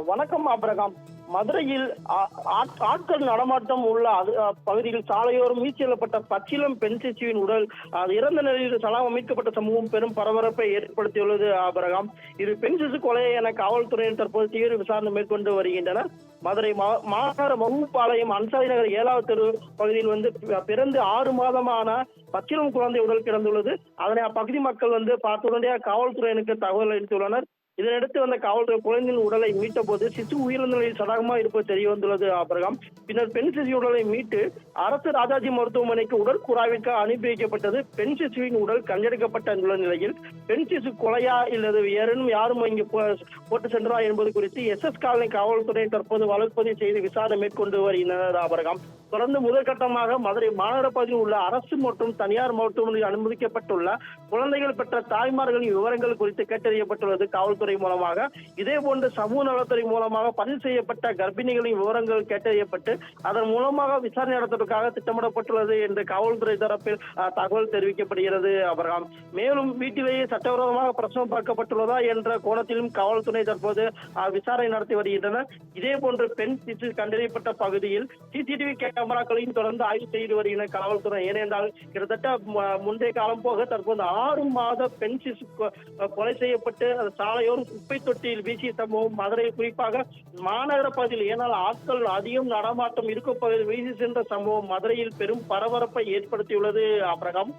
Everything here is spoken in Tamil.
வணக்கம் அப்ரகாம். மதுரையில் ஆட்கள் நடமாட்டம் உள்ள பகுதியில் சாலையோரம் மீட் செல்லப்பட்ட பச்சிளம் பெண் சிசுவின் உடல் இறந்த நிலையில் சலாம் அமைக்கப்பட்ட சம்பவம் பெரும் பரபரப்பை ஏற்படுத்தியுள்ளது அப்ரகாம். இது பெண் சிசு கொலை என காவல்துறையினர் தற்போது தீவிர விசாரணை மேற்கொண்டு வருகின்றனர். மதுரை மாநகர மகுபாளையம் அன்சாரி நகர் 7வது தெரு பகுதியில் பிறந்து 6 மாதமான பச்சிளம் குழந்தை உடல் கிடந்துள்ளது. அதனை அப்பகுதி மக்கள் பார்த்து உடனடியாக காவல்துறையினருக்கு தகவல் அளித்துள்ளனர். இதனையடுத்து வந்த காவல்துறை குழந்தையின் உடலை மீட்ட போது சிசு உயிரிழந்த நிலையில் சடலமாக இருப்பது தெரிய வந்துள்ளது அப்ரகாம். பின்னர் பெண் சிசு உடலை மீட்டு அரசு ராஜாஜி மருத்துவமனைக்கு உடற்கூறாய்வுக்கு அனுப்பி வைக்கப்பட்டது. பெண் சிசுவின் உடல் கண்டெடுக்கப்பட்ட நிலையில் பெண் சிசு கொலையா இல்லது யாரும் இங்கு போட்டு சென்றா என்பது குறித்து SS காலனி காவல்துறை தற்போது வழக்கு பதிவு செய்து விசாரணை மேற்கொண்டு வருகின்றனர் அப்ரகாம். தொடர்ந்து முதற்கட்டமாக மதுரை மாநகர பகுதியில் உள்ள அரசு மற்றும் தனியார் மருத்துவமனையில் அனுமதிக்கப்பட்டுள்ள குழந்தைகள் பெற்ற தாய்மார்களின் விவரங்கள் குறித்து கேட்டறியப்பட்டுள்ளது காவல்துறை மூலமாக. இதே போன்று சமூக நலத்துறை மூலமாக பதிவு செய்யப்பட்ட கர்ப்பிணிகளின் விவரங்கள் கேட்டறியப்பட்டு அதன் மூலமாக விசாரணை நடத்துவதற்காக திட்டமிடப்பட்டுள்ளது என்று காவல்துறை தரப்பில் தகவல் தெரிவிக்கப்படுகிறது அப்ரகாம். மேலும் வீட்டிலேயே சட்டவிரோதமாக பிரசவம் பார்க்கப்பட்டுள்ளதா என்ற கோணத்திலும் காவல்துறை தற்போது விசாரணை நடத்தி வருகின்றனர். இதே போன்று பெண் சிசு கண்டறியப்பட்ட பகுதியில் CCTV கேமராக்களையும் தொடர்ந்து ஆய்வு செய்து வருகின்ற காவல்துறை. ஏனென்றால் கிட்டத்தட்ட முந்தைய காலம் போக தற்போது 6 மாத பெண் சிசு கொலை செய்யப்பட்டு சாலையோரும் குப்பை தொட்டியில் வீசிய சம்பவம் மதுரையில் குறிப்பாக மாநகர பகுதியில் ஏனால் ஆட்கள் அதிகம் நடமாட்டம் இருக்கும் பகுதியில் வீசி சென்ற சம்பவம் மதுரையில் பெரும் பரபரப்பை ஏற்படுத்தியுள்ளது அப்ரகாம்.